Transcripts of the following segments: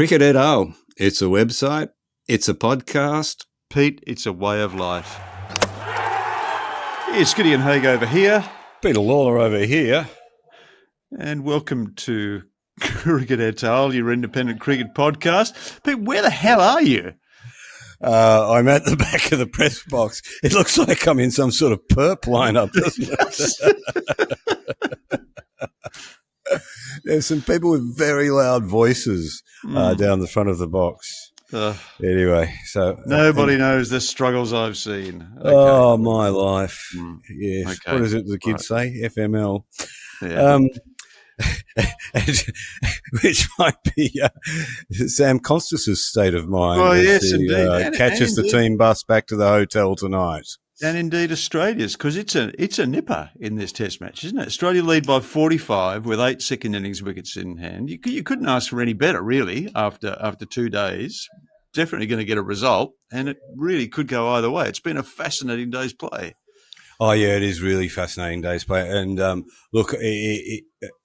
Cricket et al. It's a website. It's a podcast. Pete, it's a way of life. It's Gideon Haig over here. Peter Lawler over here. And welcome to Cricket et al., your independent cricket podcast. Pete, where the hell are you? I'm at the back of the press box. It looks like I'm in some sort of perp lineup, doesn't it? There's some people with very loud voices down the front of the box. Anyway, so nobody knows the struggles I've seen. Okay. Oh, my life. Yes. Okay. What is it the kids say? FML. Yeah. Which might be Sam Konstas' state of mind. Well, yes, he, indeed. Catches the team bus back to the hotel tonight. And indeed Australia's, because it's a nipper in this test match, isn't it? Australia lead by 45 with 8 second innings wickets in hand. You couldn't ask for any better, really, after 2 days. Definitely going to get a result, and it really could go either way. It's been a fascinating day's play. Oh, yeah, it is really fascinating day's play. And look,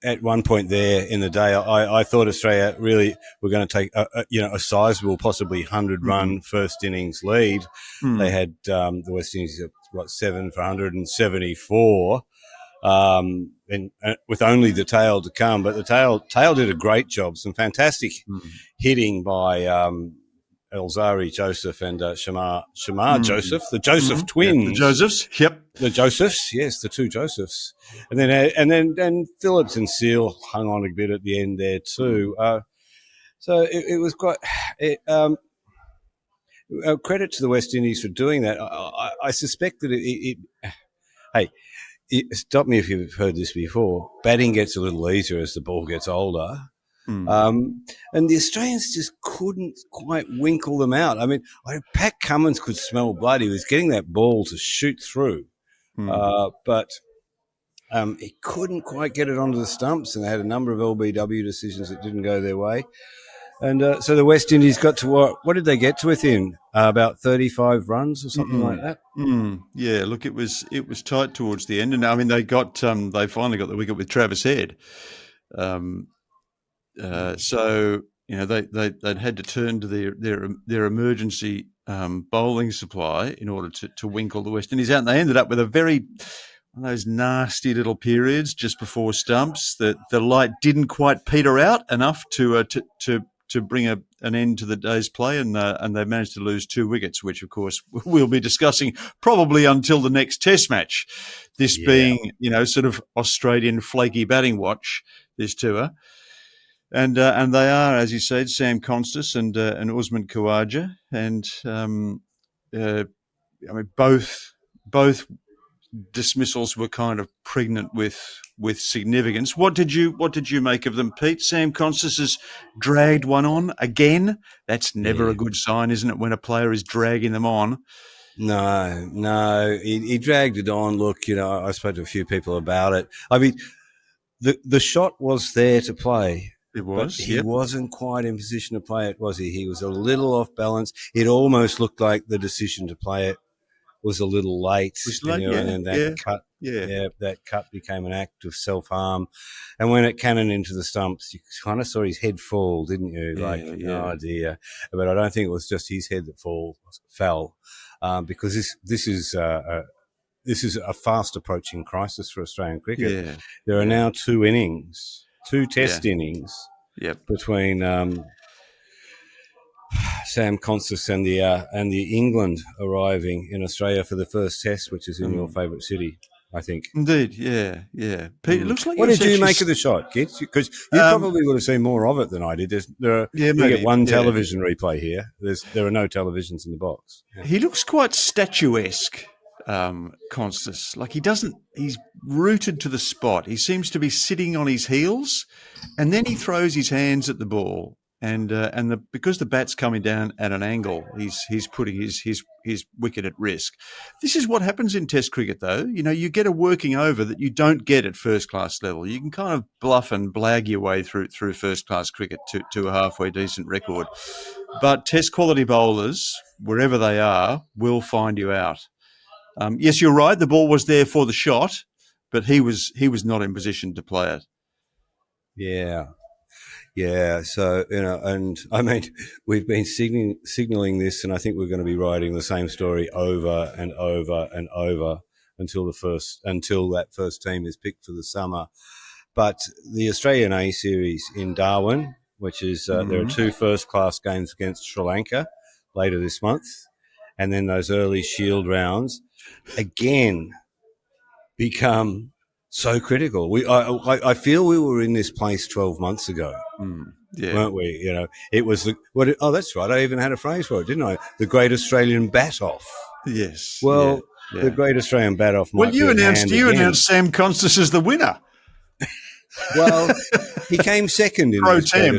at one point there in the day, I thought Australia really were going to take a sizable, possibly 100-run first innings lead. They had the West Indies at 7 for 174, and with only the tail to come. But the tail did a great job. Some fantastic hitting by Elzari Joseph and Shamar Joseph, the Joseph twins. Yeah, the Josephs, yep. The Josephs, yes, the two Josephs. And then Phillips and Seal hung on a bit at the end there too. So it was quite credit to the West Indies for doing that. I suspect that stop me if you've heard this before. Batting gets a little easier as the ball gets older. And the Australians just couldn't quite winkle them out. I mean, Pat Cummins could smell blood. He was getting that ball to shoot through, but he couldn't quite get it onto the stumps, and they had a number of LBW decisions that didn't go their way. And so the West Indies got to what did they get to within? About 35 runs or something like that? Yeah, look, it was tight towards the end. And I mean, they finally got the wicket with Travis Head. So they'd had to turn to their emergency bowling supply in order to winkle the West Indies out, and they ended up with one of those nasty little periods just before stumps that the light didn't quite peter out enough to bring an end to the day's play, and they managed to lose 2 wickets, which of course we'll be discussing probably until the next Test match. This being sort of Australian flaky batting watch this tour. And they are, as you said, Sam Konstas and Usman Khawaja, and I mean both dismissals were kind of pregnant with significance. What did you make of them, Pete? Sam Konstas has dragged one on again. That's never a good sign, isn't it, when a player is dragging them on? No, he dragged it on. Look, I spoke to a few people about it. I mean, the shot was there to play. It was. But he wasn't quite in position to play it, was he? He was a little off balance. It almost looked like the decision to play it was a little late. It was late, and that cut became an act of self-harm. And when it cannoned into the stumps, you kind of saw his head fall, didn't you? Oh dear. But I don't think it was just his head that fell, because this is a fast approaching crisis for Australian cricket. Yeah. There are now 2 Test innings between Sam Konstas and the England arriving in Australia for the first Test, which is in your favourite city, I think. Indeed, yeah. Pete, it looks like. What did you make of the shot, Kids? Because you probably would have seen more of it than I did. We get one television replay here. There are no televisions in the box. Yeah. He looks quite statuesque. Konstas, like he's rooted to the spot. He seems to be sitting on his heels, and then he throws his hands at the ball, and because the bat's coming down at an angle, he's putting his wicket at risk. This is what happens in Test cricket, though. You get a working over that you don't get at first class level. You can kind of bluff and blag your way through first class cricket to a halfway decent record, but Test quality bowlers, wherever they are, will find you out. Yes, you're right. The ball was there for the shot, but he was not in position to play it. Yeah. Yeah, so and I mean, we've been signaling this, and I think we're going to be writing the same story over and over and over until that first team is picked for the summer. But the Australian A Series in Darwin, which is there are two first-class games against Sri Lanka later this month, and then those early Shield rounds again become so critical. I feel we were in this place 12 months ago. Yeah. Weren't we? It was that's right. I even had a phrase for it, didn't I? The Great Australian Bat Off. Yes. Well, yeah. the Great Australian Bat Off Well, might be at hand again. announced Sam Konstas as the winner. Well, he came second in Pro this tem.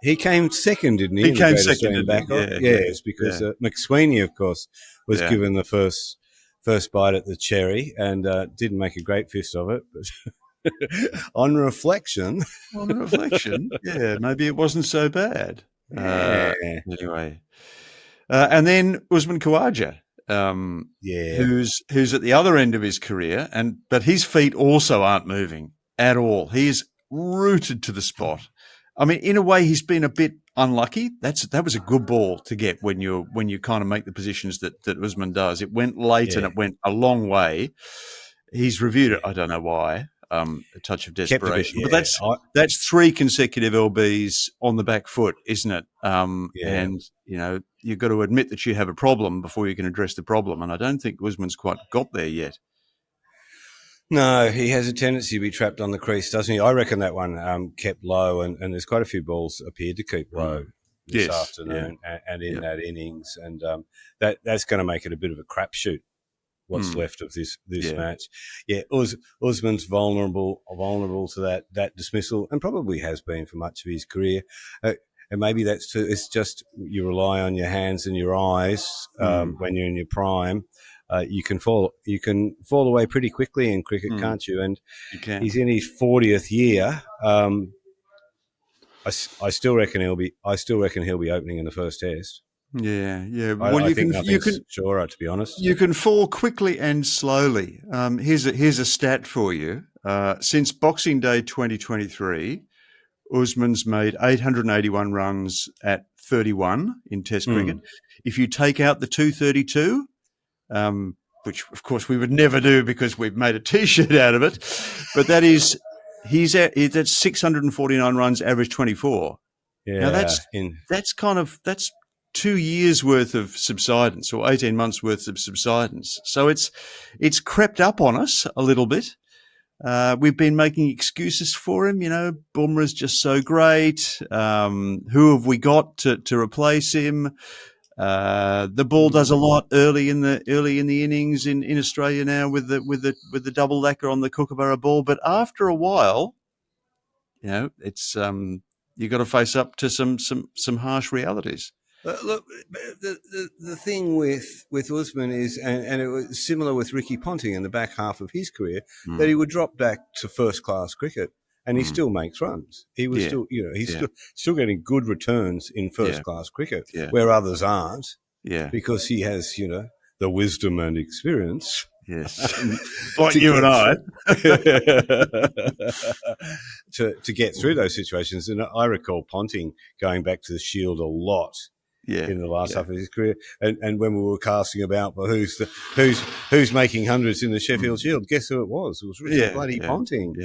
He came second, didn't he? He in came the Great second, Australian didn't he? Bat Off. Yeah, Yes, because McSweeney, of course, was given the first bite at the cherry and didn't make a great fist of it. But on reflection, yeah, maybe it wasn't so bad. Yeah. Anyway, and then Usman Khawaja, who's at the other end of his career, but his feet also aren't moving at all. He is rooted to the spot. I mean, in a way, he's been a bit unlucky. That was a good ball to get when you kind of make the positions that Usman does. It went late and it went a long way. He's reviewed it. I don't know why. A touch of desperation, but that's 3 consecutive LBs on the back foot, isn't it? And you've got to admit that you have a problem before you can address the problem. And I don't think Usman's quite got there yet. No, he has a tendency to be trapped on the crease, doesn't he? I reckon that one kept low, and there's quite a few balls appeared to keep low this afternoon and in that innings, and that's going to make it a bit of a crapshoot. What's left of this match? Yeah, Usman's vulnerable to that dismissal, and probably has been for much of his career. And maybe that's too. It's just you rely on your hands and your eyes when you're in your prime. You can fall away pretty quickly in cricket, can't you? And he's in his 40th year. I still reckon he'll be opening in the first test. Yeah. Well, I think nothing's surer, to be honest. You can fall quickly and slowly. Here's a stat for you. Since Boxing Day 2023, Usman's made 881 runs at 31 in Test cricket. If you take out the 232, which of course we would never do because we've made a T-shirt out of it, but that's 649 runs, average 24. Yeah, now that's 2 years worth of subsidence, or 18 months worth of subsidence. So it's crept up on us a little bit. We've been making excuses for him. Bumrah's just so great. Who have we got to replace him? The ball does a lot early in the innings in Australia now with the double lacquer on the Kookaburra ball. But after a while, it's you got to face up to some harsh realities. Look, the thing with Usman is, and it was similar with Ricky Ponting in the back half of his career, that he would drop back to first class cricket and he still makes runs. He was still, he's still getting good returns in first class cricket where others aren't. Yeah, because he has, the wisdom and experience. Yes, like you and I, to get through those situations. And I recall Ponting going back to the Shield a lot. In the last half of his career, and when we were casting about for who's making hundreds in the Sheffield Shield, guess who it was? It was Richard bloody Ponting,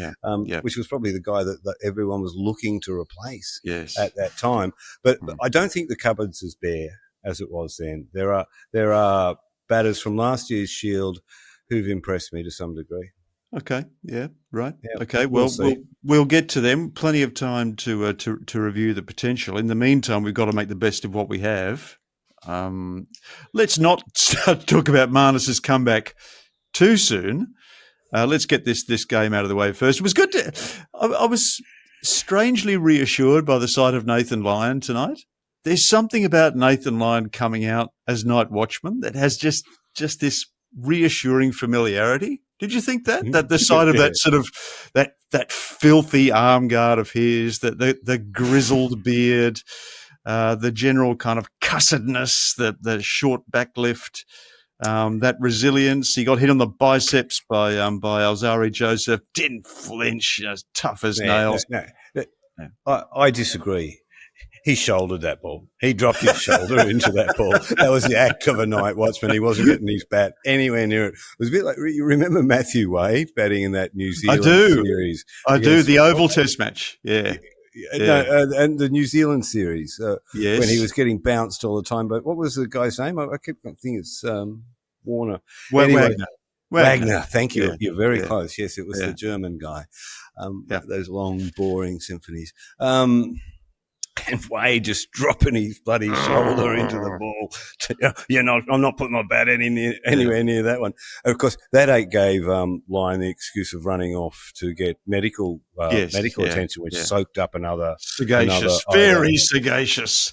which was probably the guy that everyone was looking to replace at that time. But I don't think the cupboard's as bare as it was then. There are batters from last year's Shield who've impressed me to some degree. Okay. Yeah. Right. Yeah, okay. Well, we'll get to them. Plenty of time to review the potential. In the meantime, we've got to make the best of what we have. Let's not start to talk about Marnus's comeback too soon. Let's get this game out of the way first. It was good. I was strangely reassured by the sight of Nathan Lyon tonight. There's something about Nathan Lyon coming out as night watchman that has just this reassuring familiarity. Did you think that the sight of that sort of that filthy arm guard of his, the grizzled beard, the general kind of cussedness, the short back lift, that resilience? He got hit on the biceps by Alzari Joseph, didn't flinch, as tough as nails. I disagree. He shouldered that ball. He dropped his shoulder into that ball. That was the act of a night watchman. He wasn't getting his bat anywhere near it. It was a bit like, you remember Matthew Wade batting in that New Zealand series? I do. The Oval Test match. Yeah. No, and the New Zealand series yes. when he was getting bounced all the time. But what was the guy's name? I keep thinking it's Warner. Wagner. Thank you. Yeah. You're very close. Yes, it was the German guy. Those long, boring symphonies. And Wade just dropping his bloody shoulder into the ball. I'm not putting my bat anywhere near that one. And of course, that gave Lyon the excuse of running off to get medical attention, which soaked up another very sagacious.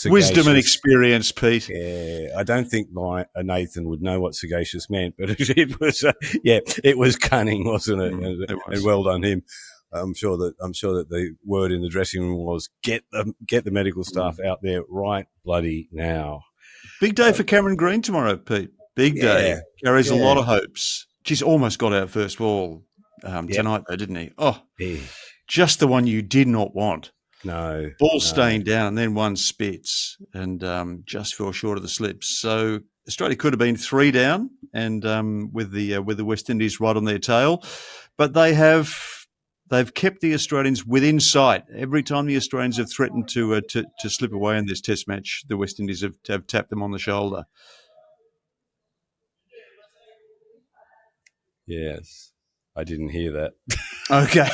Wisdom and experience, Pete. Yeah, I don't think Nathan would know what sagacious meant, but it was cunning, wasn't it? And well done him. I'm sure that the word in the dressing room was get the medical staff out there right bloody now. Big day for Cameron Green tomorrow, Pete. Big day. Carries a lot of hopes. She's almost got out first ball tonight, though, didn't he? Oh, just the one you did not want. No. Ball staying down, and then one spits, and just fell short of the slips. So Australia could have been 3 down, and with the West Indies right on their tail, but they've kept the Australians within sight. Every time the Australians have threatened to slip away in this Test match, the West Indies have tapped them on the shoulder. Yes, I didn't hear that. Okay.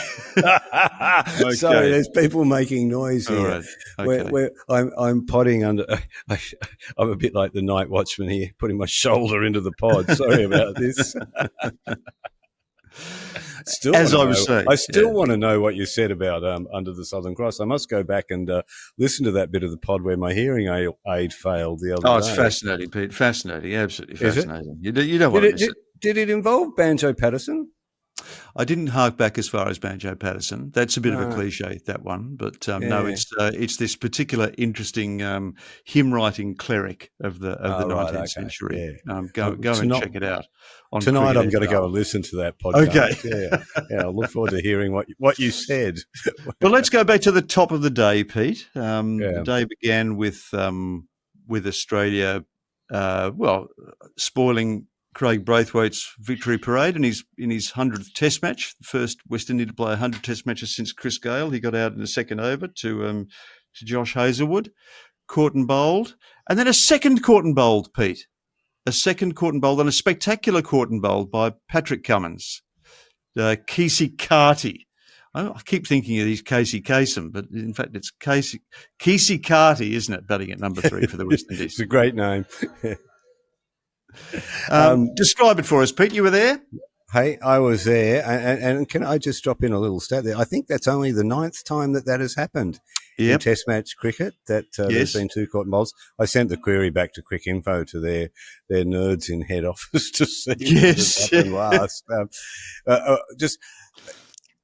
Sorry, there's people making noise here. All right. Okay. I'm potting under. I'm a bit like the night watchman here, putting my shoulder into the pod. Sorry about this. I still want to know what you said about Under the Southern Cross. I must go back and listen to that bit of the pod where my hearing aid failed the other day. Oh, it's fascinating, Pete. Fascinating, absolutely fascinating. You don't want to miss it. Did it involve Banjo Patterson? I didn't hark back as far as Banjo Patterson. That's a bit of a cliche, that one. But no, it's this particular interesting hymn-writing cleric of the 19th century. Yeah. Go and check it out. Tonight I'm going to go and listen to that podcast. Okay. Yeah. I look forward to hearing what you said. Well, let's go back to the top of the day, Pete. The day began with Australia, spoiling Craig Braithwaite's victory parade in his 100th Test match, the first West Indies to play 100 Test matches since Chris Gale. He got out in the second over to Josh Hazlewood, caught and bowled, and then a second caught and bowled, Pete. A second caught and bowled and a spectacular caught and bowled by Patrick Cummins, Kesey Carty. I keep thinking of these Casey Kasem, but in fact it's Kesey Carty, isn't it, batting at number 3 for the West Indies? It's a great name. Describe it for us, Pete. You were there? Hey, I was there. And can I just drop in a little stat there? I think that's only the 9th time that has happened in Test match cricket, that there's been 2 caught and bowls. I sent the query back to Cricinfo to their nerds in head office to see what happened last.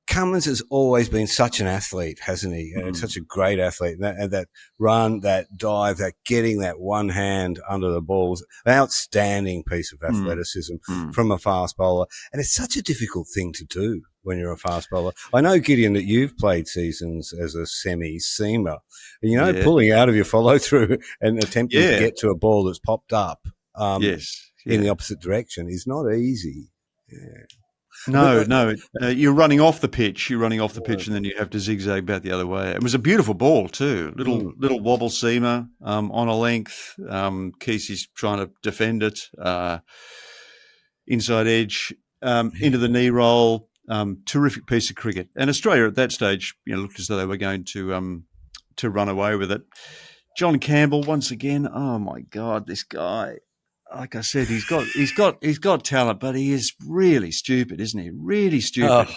Cummins has always been such an athlete, hasn't he? And such a great athlete. And that run, that dive, that getting that one hand under the ball was an outstanding piece of athleticism from a fast bowler. And it's such a difficult thing to do when you're a fast bowler. I know, Gideon, that you've played seasons as a semi-seamer. And, pulling out of your follow-through and attempting to get to a ball that's popped up in the opposite direction is not easy. Yeah. No. You're running off the pitch. And then you have to zigzag back the other way. It was a beautiful ball too. Little wobble seamer on a length. Kesey's trying to defend it. Inside edge into the knee roll. Terrific piece of cricket. And Australia at that stage, looked as though they were going to run away with it. John Campbell once again. Oh my God, this guy. Like I said, he's got talent, but he is really stupid, isn't he? Really stupid. Oh,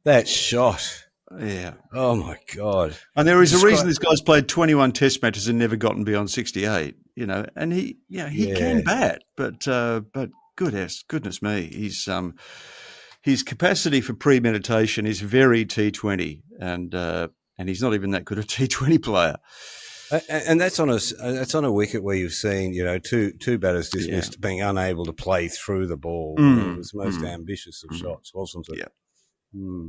that shot. Yeah. Oh my God. And there is a reason this guy's played 21 Test matches and never gotten beyond 68. And he can bat, but goodness me, his capacity for premeditation is very T20, and he's not even that good a T20 player. And that's on a wicket where you've seen, two batters dismissed being unable to play through the ball. It was the most ambitious of shots, wasn't it?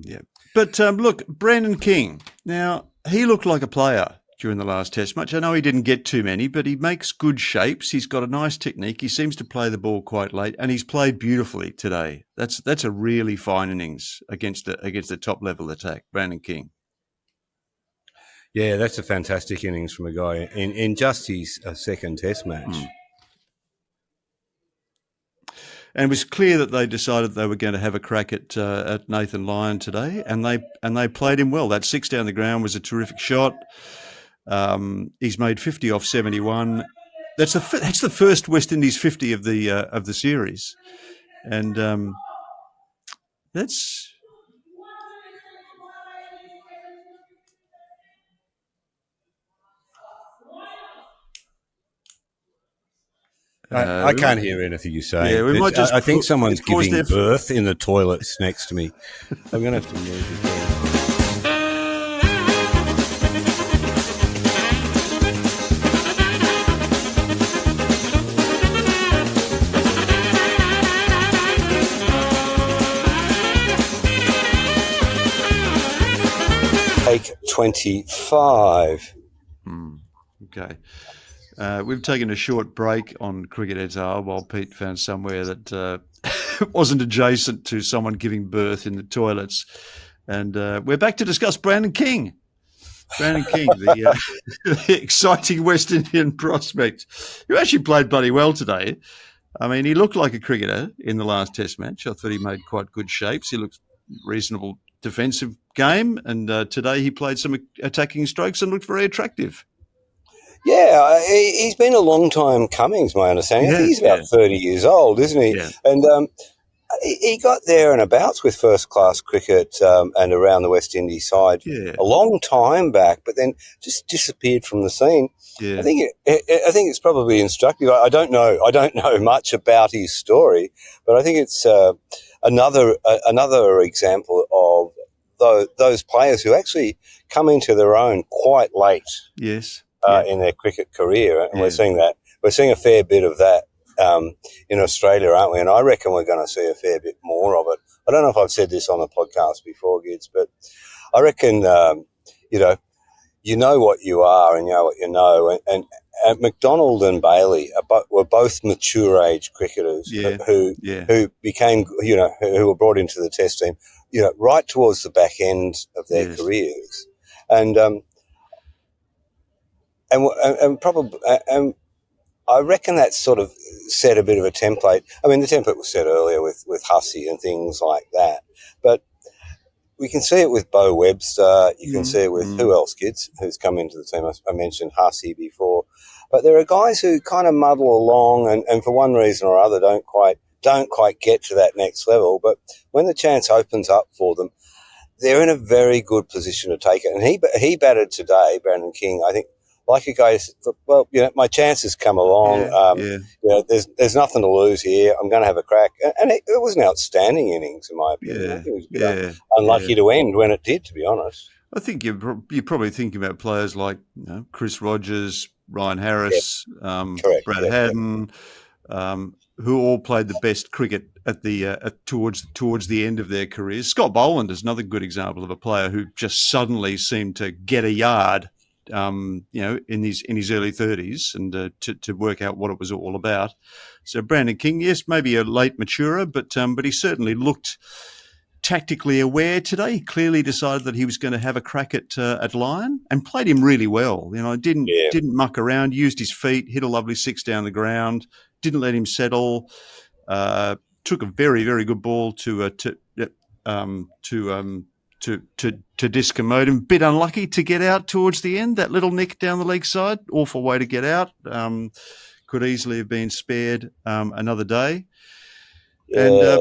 Yeah. But look, Brandon King. Now, he looked like a player during the last Test match. I know he didn't get too many, but he makes good shapes. He's got a nice technique. He seems to play the ball quite late, and he's played beautifully today. That's a really fine innings against the top level attack, Brandon King. Yeah, that's a fantastic innings from a guy in just his second Test match. And it was clear that they decided they were going to have a crack at Nathan Lyon today, and they played him well. That 6 down the ground was a terrific shot. He's made 50 off 71. That's the first West Indies 50 of the series, and that's. I can't hear anything you're saying. Yeah, we might just. I think someone's pause giving there. birth in the toilets next to me. I'm going to have to move it. Take 25. Okay. We've taken a short break on Cricket Ezra while Pete found somewhere that wasn't adjacent to someone giving birth in the toilets. And we're back to discuss Brandon King. Brandon King, the exciting West Indian prospect, who actually played bloody well today. I mean, he looked like a cricketer in the last Test match. I thought he made quite good shapes. He looked reasonable defensive game. And today he played some attacking strokes and looked very attractive. Yeah, he's been a long time coming, is my understanding. I think he's about 30 years old, isn't he? Yeah. And he got there and abouts with first-class cricket and around the West Indies side a long time back, but then just disappeared from the scene. Yeah. I think it's probably instructive. I don't know much about his story, but I think it's another example of those players who actually come into their own quite late. Yes. In their cricket career, and we're seeing that. We're seeing a fair bit of that in Australia, aren't we? And I reckon we're going to see a fair bit more of it. I don't know if I've said this on the podcast before, Gids, but I reckon you know what you are and you know what you know. And McDonald and Bailey were both mature age cricketers who became, who were brought into the Test team, right towards the back end of their careers, and probably, I reckon that sort of set a bit of a template. I mean, the template was set earlier with Hussey and things like that, but we can see it with Bo Webster. You can see it with who else, kids, who's come into the team. I mentioned Hussey before, but there are guys who kind of muddle along and for one reason or other don't quite get to that next level. But when the chance opens up for them, they're in a very good position to take it. And he batted today, Brandon King, I think, like a guy who said, well, my chances come along. There's nothing to lose here. I'm going to have a crack. And it was an outstanding innings, in my opinion. I think it was unlucky to end when it did, to be honest. I think you're probably thinking about players like Chris Rogers, Ryan Harris, Brad Haddon, who all played the best cricket at the towards the end of their careers. Scott Boland is another good example of a player who just suddenly seemed to get a yard. In his early 30s and to work out what it was all about. So Brandon King, yes, maybe a late maturer, but he certainly looked tactically aware today. He clearly decided that he was going to have a crack at Lyon and played him really well. Didn't muck around, used his feet, hit a lovely 6 down the ground, didn't let him settle. Took a very, very good ball to discommode him. Bit unlucky to get out towards the end. That little nick down the leg side, awful way to get out. Could easily have been spared another day. Yeah.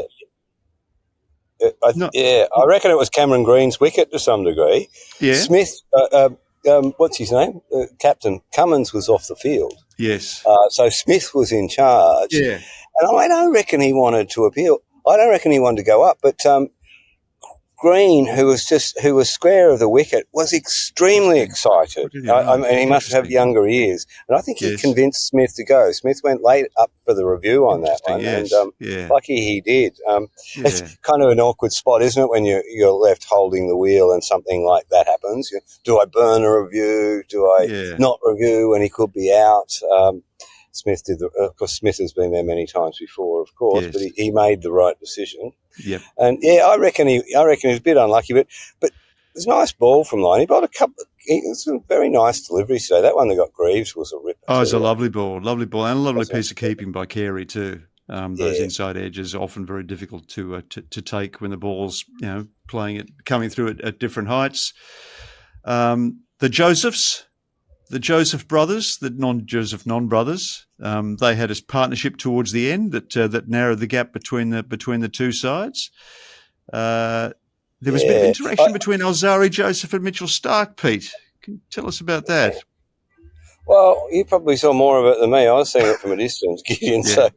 I reckon it was Cameron Green's wicket to some degree. Yeah. Smith, what's his name? Captain Cummins was off the field. Yes. So Smith was in charge. Yeah. And I don't reckon he wanted to appeal. I don't reckon he wanted to go up, but Green, who was square of the wicket, was extremely excited. I mean, he must have younger ears, and I think he convinced Smith to go. Smith went late up for the review on that one, and lucky he did. It's kind of an awkward spot, isn't it, when you're left holding the wheel and something like that happens? Do I burn a review? Do I not review when he could be out? Smith did. Of course, Smith has been there many times before, of course, but he made the right decision. Yep. And I reckon he was a bit unlucky, but it was a nice ball from Lyon. He bowled a couple. It was a very nice delivery today. That one that got Greaves was a ripper. Oh, it was a lovely ball, and a lovely piece of keeping by Carey too. Those inside edges are often very difficult to take when the ball's coming through at different heights. The Joseph brothers, the non-Joseph non-brothers, they had a partnership towards the end that narrowed the gap between the two sides. There was a bit of interaction between Alzari Joseph and Mitchell Starc, Pete. Can you tell us about that? Well, you probably saw more of it than me. I was seeing it from a distance, Gideon. So,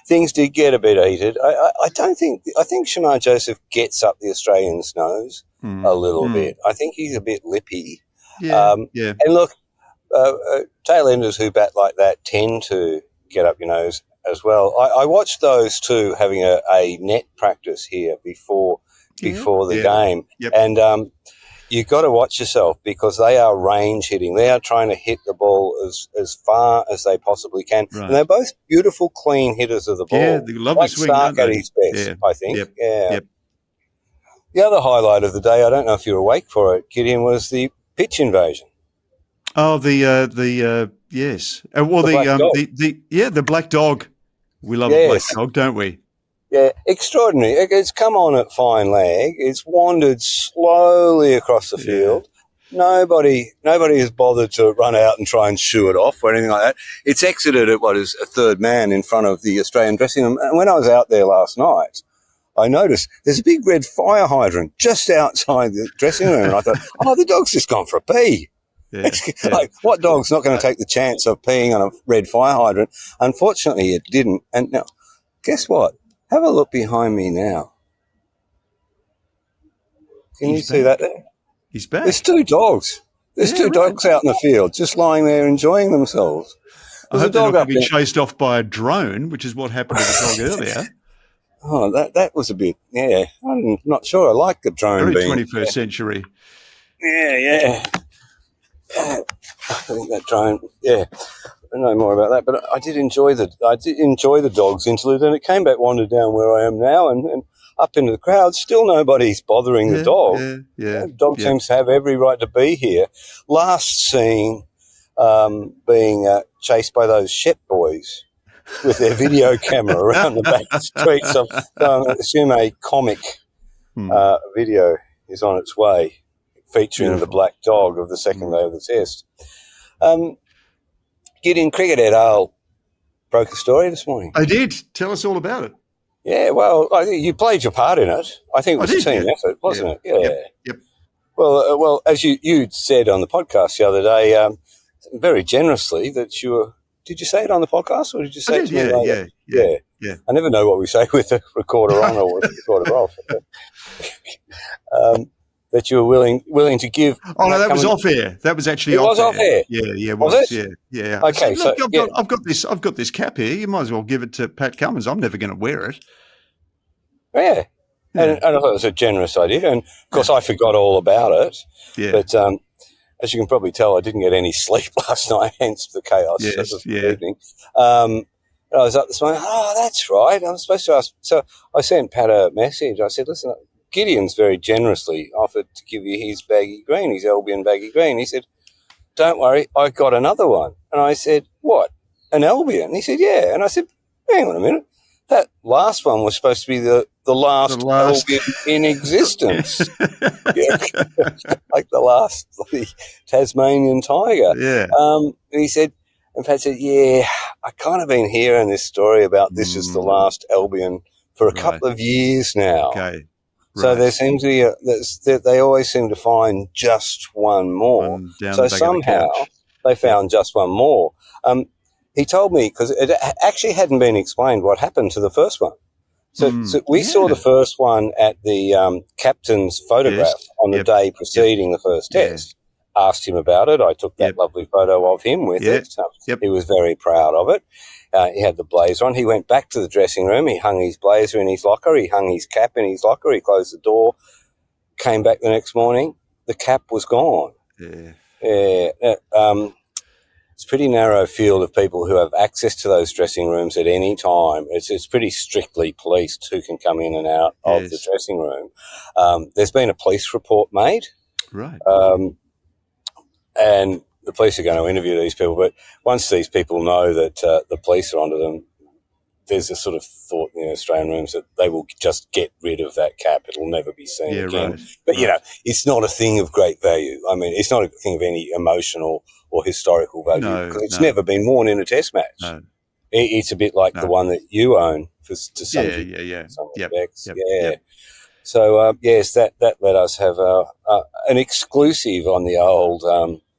things did get a bit heated. I think Shamar Joseph gets up the Australians' nose a little bit. I think he's a bit lippy. And look, tail enders who bat like that tend to get up your nose as well. I watched those two having a net practice here before the game, and you've got to watch yourself because they are range hitting. They are trying to hit the ball as far as they possibly can, and they're both beautiful, clean hitters of the ball. Yeah, they love the swing, Starc at his best, I think. The other highlight of the day, I don't know if you're awake for it, Gideon, was the pitch invasion. Oh, the black dog. We love a black dog, don't we? Yeah, extraordinary. It's come on at fine leg. It's wandered slowly across the field. Nobody has bothered to run out and try and shoo it off or anything like that. It's exited at what is a third man in front of the Australian dressing room. And when I was out there last night, I noticed there's a big red fire hydrant just outside the dressing room. And I thought, the dog's just gone for a pee. Like, what dog's not going to take the chance of peeing on a red fire hydrant? Unfortunately, it didn't. And now, guess what? Have a look behind me now. Can you see that there? He's back. There's two dogs. There's two dogs out in the field just lying there enjoying themselves. I hope they're not going to be chased off by a drone, which is what happened to the dog earlier. Oh, that was a bit, I'm not sure I like the drone very being 21st century. Yeah. I think that drone, I don't know more about that, but I did enjoy the dogs interlude, and it came back, wandered down where I am now, and up into the crowd. Still, nobody's bothering the dog. The dog seems to have every right to be here. Last seen being chased by those Shep boys with their video camera around the back streets. So I assume a comic video is on its way, featuring the black dog of the second day of the test. Gideon, cricket et al. Broke a story this morning. I did. Tell us all about it. Yeah, well, I think you played your part in it. I think it was a team effort, wasn't it? Yeah. Yep. Well, as you said on the podcast the other day, very generously that you were. Did you say it on the podcast, or did you say it to me later? Yeah. I never know what we say with the recorder on or with the recorder off. That you were willing to give. Oh no, that was off air. That was actually off air. Yeah, was it? Yeah. Okay, so I've got this cap here. You might as well give it to Pat Cummins. I'm never going to wear it. Yeah. And I thought it was a generous idea, and of course I forgot all about it. Yeah. But as you can probably tell, I didn't get any sleep last night, hence the chaos of the evening. I was up this morning. Oh, that's right. I'm supposed to ask. So I sent Pat a message. I said, listen, Gideon's very generously offered to give you his baggy green, his Albion baggy green. He said, don't worry, I got another one. And I said, what, an Albion? He said, yeah. And I said, hang on a minute. That last one was supposed to be the last Albion in existence. Like the Tasmanian tiger. Yeah. And he said, and Pat said, I kind of been hearing this story about this is the last Albion for a couple of years now. Okay. So there seems to be they always seem to find just one more. So somehow they found just one more. He told me, because it actually hadn't been explained what happened to the first one. So we saw the first one at the captain's photograph on the day preceding the first test. Asked him about it. I took that lovely photo of him with it. He was very proud of it. He had the blazer on. He went back to the dressing room. He hung his blazer in his locker. He hung his cap in his locker. He closed the door, came back the next morning. The cap was gone. It's a pretty narrow field of people who have access to those dressing rooms at any time. It's pretty strictly policed who can come in and out of the dressing room. There's been a police report made. Right. And the police are going to interview these people, but once these people know that the police are onto them, there's a sort of thought in the Australian rooms that they will just get rid of that cap. It'll never be seen again. Right. But, you know, it's not a thing of great value. I mean, it's not a thing of any emotional or historical value because it's never been worn in a test match. No. It's a bit like the one that you own to some respects. So, yes, that let us have an exclusive on the old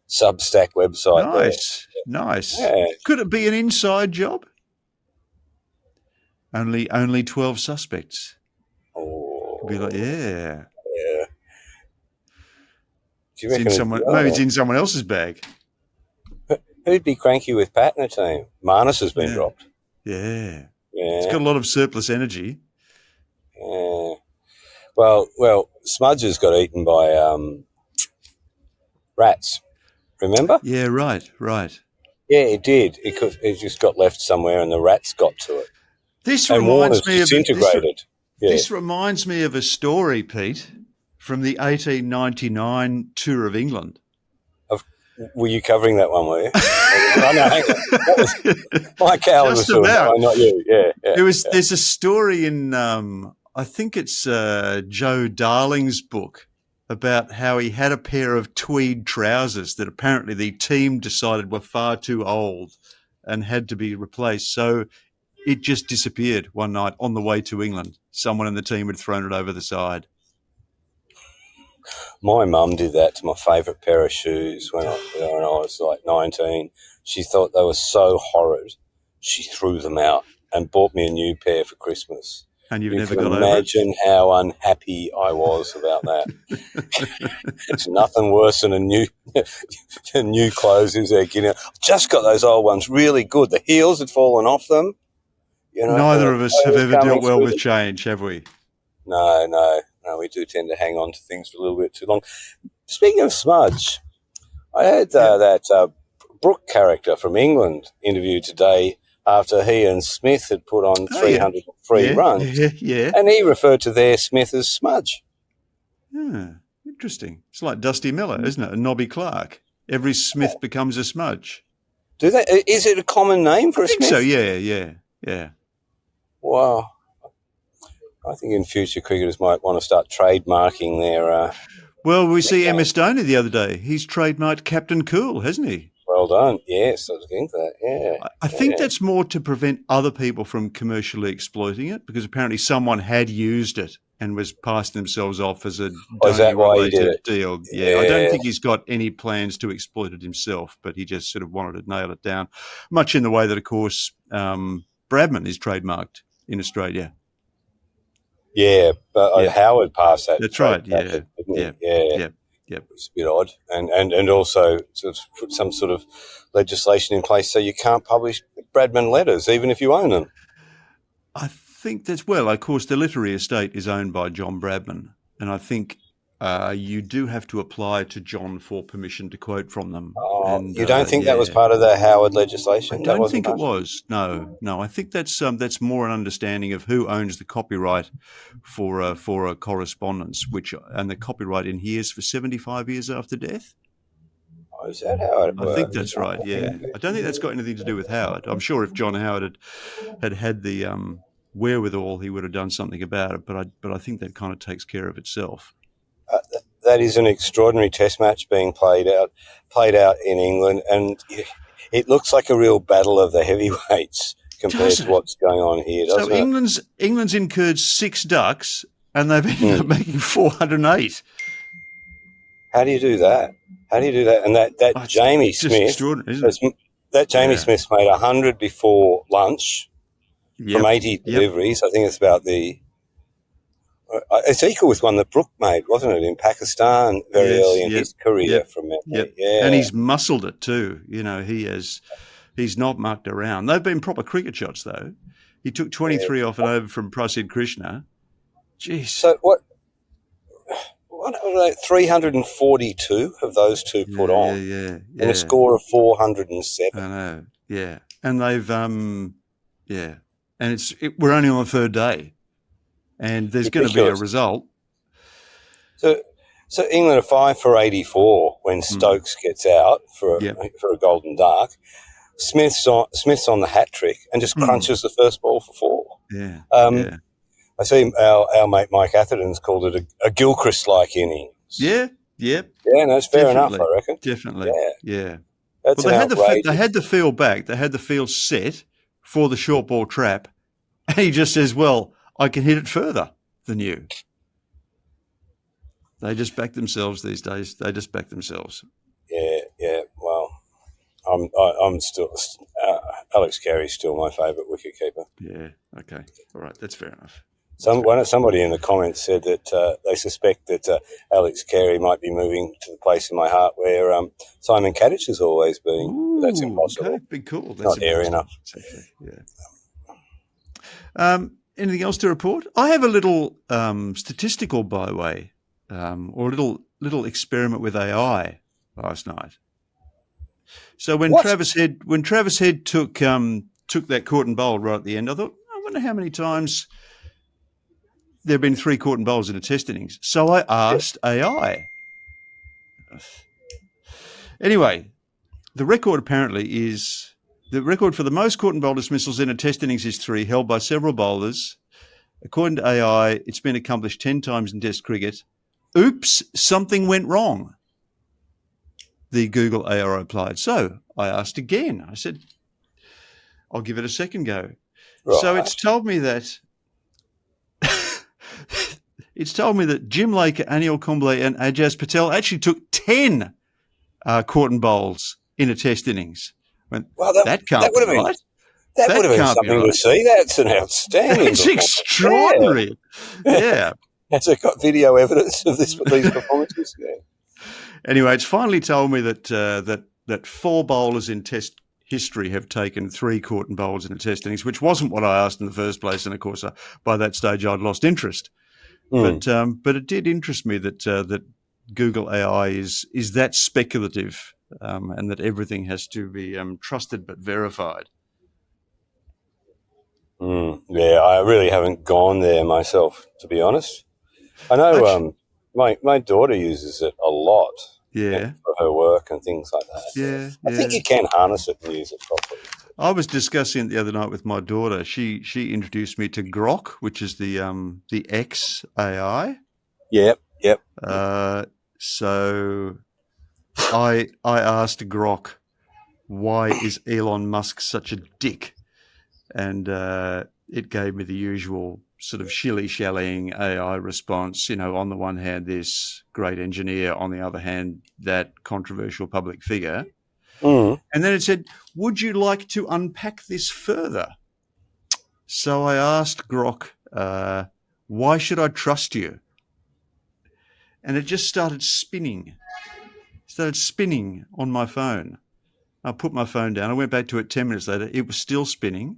Substack website. Nice. Yeah. Could it be an inside job? Only 12 suspects. Oh. Could be like, Yeah. Do you it's reckon in someone, maybe it's in someone else's bag. Who'd be cranky with Pat in the team? Marnus has been dropped. Yeah. It's got a lot of surplus energy. Yeah. Well, Smudges got eaten by rats. Remember? Yeah, right. Yeah, it did. It just got left somewhere, and the rats got to it. This reminds me disintegrated. This reminds me of a story, Pete, from the 1899 tour of England. Were you covering that one? Were you? Oh, no, hang on. That was my calendar. Just about. Not you. Yeah. There's a story in I think it's Joe Darling's book about how he had a pair of tweed trousers that apparently the team decided were far too old and had to be replaced. So it just disappeared one night on the way to England. Someone in the team had thrown it over the side. My mum did that to my favourite pair of shoes when I was like 19. She thought they were so horrid, she threw them out and bought me a new pair for Christmas. And you've never got over it? Imagine how unhappy I was about that. It's nothing worse than a new clothes, is there, Gideon? I've just got those old ones really good. The heels had fallen off them. You know, neither of us have ever dealt well with change, have we? No, we do tend to hang on to things for a little bit too long. Speaking of Smudge, I had that Brooke character from England interviewed today after he and Smith had put on 303 runs. Yeah. And he referred to their Smith as Smudge. Interesting. It's like Dusty Miller, isn't it? And Nobby Clark. Every Smith becomes a Smudge. Do they? Is it a common name for a Smith? I think so, yeah. Wow. I think in future cricketers might want to start trademarking their... well, we see MS Dhoni the other day. He's trademarked Captain Cool, hasn't he? Well done. Yes, I was thinking that, yeah. I think that's more to prevent other people from commercially exploiting it, because apparently someone had used it and was passing themselves off as a Dhoni-related deal. Yeah, I don't think he's got any plans to exploit it himself, but he just sort of wanted to nail it down, much in the way that, of course, Bradman is trademarked in Australia. Yeah, but Howard passed that. That's right, Yeah. It's a bit odd. And also sort of put some sort of legislation in place so you can't publish Bradman letters, even if you own them. I think that's, of course, the literary estate is owned by John Bradman, and I think you do have to apply to John for permission to quote from them. Oh, you don't think that was part of the Howard legislation? I don't think it was. No. I think that's more an understanding of who owns the copyright for a correspondence, and the copyright in here is for 75 years after death. Oh, is that how it works? I think that's right. Yeah, I don't think that's got anything to do with Howard. I'm sure if John Howard had the wherewithal, he would have done something about it. But I think that kind of takes care of itself. That is an extraordinary test match being played out in England, and it looks like a real battle of the heavyweights compared to what's going on here, doesn't it? So England's incurred 6 ducks, and they've ended up making 408. How do you do that? And that Jamie Smith, extraordinary, isn't it? That Jamie Smith made 100 before lunch, from 80 deliveries. I think it's about it's equal with one that Brooke made, wasn't it, in Pakistan very early in his career from memory. Yeah. And he's muscled it too. You know, he's not mucked around. They've been proper cricket shots though. He took 23 off and over from Prasid Krishna. Jeez. So what are they, 342 of those two put on? And a score of 407. I know. Yeah. And they've and we're only on the third day. And there's going to be a result. So England are 5 for 84 when Stokes gets out for a golden duck. Smith's on the hat trick and just crunches the first ball for 4. Yeah. I see our mate Mike Atherton's called it a Gilchrist-like innings. Yeah. Yep. Yeah, no, it's fair enough, I reckon. Definitely. Yeah. That's they had the field back. They had the field set for the short ball trap. And he just says, well, I can hit it further than you. They just back themselves these days. They just back themselves. Yeah. Well, I'm still Alex Carey's still my favourite wicketkeeper. Yeah. Okay. All right. That's fair enough. Somebody in the comments said that they suspect that Alex Carey might be moving to the place in my heart where Simon Kadich has always been. Ooh, that's impossible. Okay, big cool. That's not airy enough. Yeah. Anything else to report? I have a little statistical byway, or a little experiment with AI last night. So when Travis Head took that caught and bowled right at the end, I thought, I wonder how many times there have been 3 caught and bowls in a test innings. So I asked AI. Anyway, the record apparently is. The record for the most caught and bowled dismissals in a test innings is 3, held by several bowlers. According to AI, it's been accomplished 10 times in Test cricket. Oops, something went wrong, the Google AI replied. So I asked again. I said, I'll give it a second go. Right. So it's told me that Jim Laker, Anil Kumble and Ajaz Patel actually took 10 caught and bowls in a Test innings. Well, that can't be right. That would have been something to see. That's an outstanding. It's extraordinary. Yeah. Has it got video evidence of these performances? Yeah. Anyway, it's finally told me that 4 bowlers in Test history have taken 3 caught and bowls in a Test innings, which wasn't what I asked in the first place. And of course, by that stage, I'd lost interest. But it did interest me that Google AI is that speculative. And that everything has to be trusted but verified. Yeah, I really haven't gone there myself, to be honest. I know my daughter uses it a lot for her work and things like that. Yeah, I think you can harness it and use it properly. I was discussing it the other night with my daughter. She introduced me to Grok, which is the X AI. Yep. So I asked Grok, why is Elon Musk such a dick? And it gave me the usual sort of shilly-shallying AI response. You know, on the one hand, this great engineer, on the other hand, that controversial public figure. And then it said, would you like to unpack this further? So I asked Grok, why should I trust you? And it just started spinning. On my phone. I put my phone down. I went back to it 10 minutes later. It was still spinning.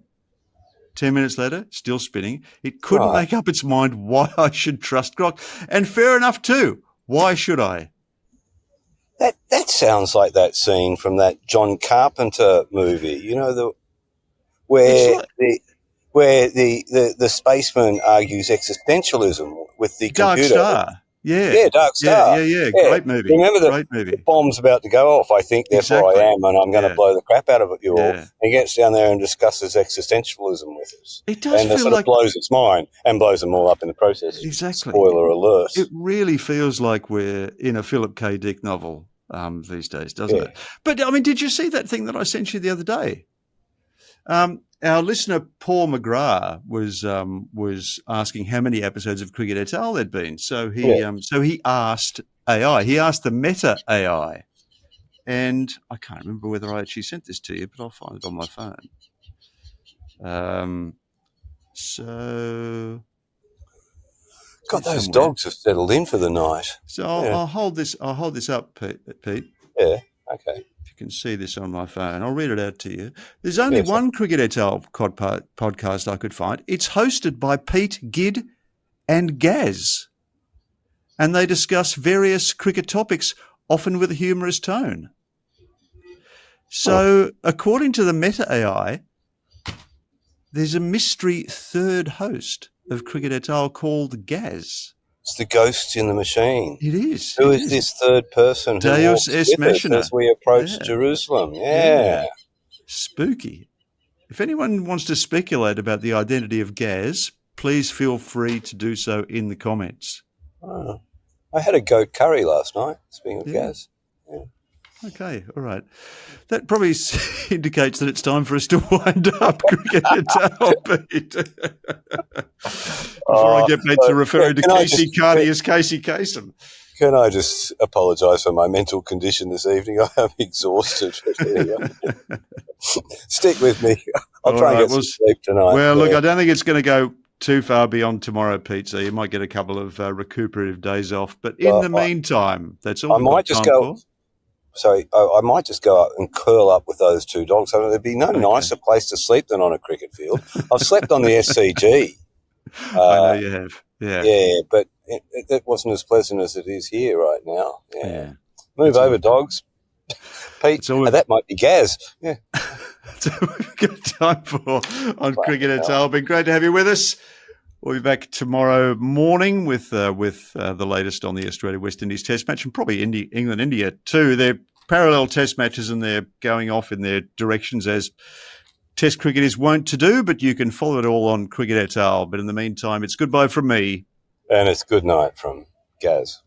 10 minutes later, still spinning. It couldn't make up its mind why I should trust Grok. And fair enough too. Why should I? That sounds like that scene from that John Carpenter movie, you know, where the spaceman argues existentialism with the Dark computer. Star. Yeah, Dark Star. Yeah. Great movie. Remember the bomb's about to go off. I think, therefore I am, and I'm going to blow the crap out of it, you all. And he gets down there and discusses existentialism with us. It does and feel sort of blows its mind and blows them all up in the process. Exactly. Spoiler alert. It really feels like we're in a Philip K. Dick novel these days, doesn't it? But, I mean, did you see that thing that I sent you the other day? Our listener Paul McGrath was asking how many episodes of Cricket et al. There'd been. So he asked AI. He asked the Meta AI, and I can't remember whether I actually sent this to you, but I'll find it on my phone. So, God, those somewhere. dogs have settled in for the night. So Yeah. I'll hold this. I'll hold this up, Pete. Yeah. Okay. If you can see this on my phone, I'll read it out to you. There's only one Cricket et al. Podcast I could find. It's hosted by Pete, Gid, and Gaz, and they discuss various cricket topics, often with a humorous tone. So, according to the Meta AI, there's a mystery third host of Cricket et al. Called Gaz. It's the ghost in the machine. It is. Who is this third person who Deus walks Ex with us Machina. as we approach Yeah. Jerusalem? Yeah. Spooky. If anyone wants to speculate about the identity of Gaz, please feel free to do so in the comments. Oh. I had a goat curry last night, speaking of Gaz. Okay, all right. That probably indicates that it's time for us to wind up Cricket et al. Pete. Before I get back to referring to Casey Carty as Casey Kasem. Can I just apologise for my mental condition this evening? I am exhausted. Stick with me. I'll try and get some sleep tonight. Well, look, I don't think it's going to go too far beyond tomorrow, Pete, so you might get a couple of recuperative days off. But in the meantime, that's all I might just go. Sorry, I might just go up and curl up with those two dogs. I mean, there'd be no nicer place to sleep than on a cricket field. I've slept on the SCG. I know you have. Yeah, but it wasn't as pleasant as it is here right now. Yeah. Move over, dogs. Pete, that might be Gaz. Yeah. That's all we've got time for on Cricket et al. Been great to have you with us. We'll be back tomorrow morning with the latest on the Australia-West Indies Test match, and probably England-India too. They're parallel Test matches and they're going off in their directions as Test cricket is wont to do, but you can follow it all on Cricket et al. But in the meantime, it's goodbye from me. And it's good night from Gaz.